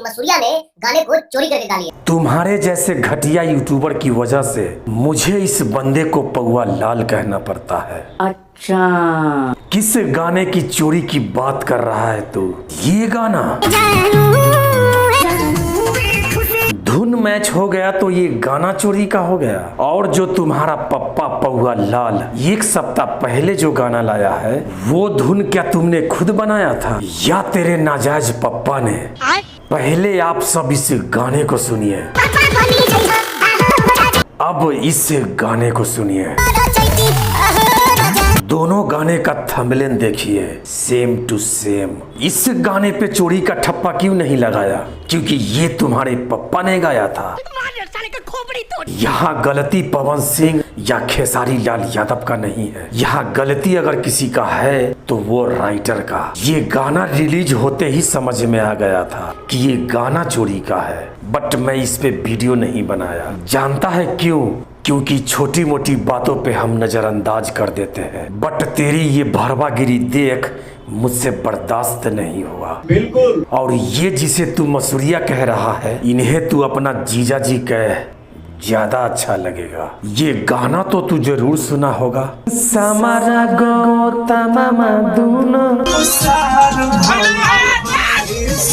कि मसूरिया ने गाने को चोरी करके गा लिया। तुम्हारे जैसे घटिया यूट्यूबर की वजह से मुझे इस बंदे को पौआ लाल कहना पड़ता है। अच्छा, किस गाने की चोरी की बात कर रहा है तू? ये गाना धुन मैच हो गया तो ये गाना चोरी का हो गया। और जो तुम्हारा पप्पा पौआ लाल एक सप्ताह पहले जो गाना लाया है वो धुन क्या तुमने खुद बनाया था या तेरे नाजायज पप्पा ने? पहले आप सब इस गाने को सुनिए, अब इस गाने को सुनिए। दोनों गाने का थंबनेल देखिए, सेम टू सेम। इस गाने पे चोरी का ठप्पा क्यों नहीं लगाया? क्योंकि ये तुम्हारे पप्पा ने गाया था। यहाँ गलती पवन सिंह या खेसारी लाल यादव का नहीं है, यहाँ गलती अगर किसी का है तो वो राइटर का। ये गाना रिलीज होते ही समझ में आ गया था कि ये गाना चोरी का है, बट मैं इस पे वीडियो नहीं बनाया। जानता है क्यों? क्योंकि छोटी मोटी बातों पे हम नजरअंदाज कर देते हैं, बट तेरी ये भरवागिरी देख मुझसे बर्दाश्त नहीं हुआ। बिल्कुल। और ये जिसे तू मसूरिया कह रहा है, इन्हें तू अपना जीजा जी कह, ज्यादा अच्छा लगेगा। ये गाना तो तू जरूर सुना होगा। समारा गौतम दूनो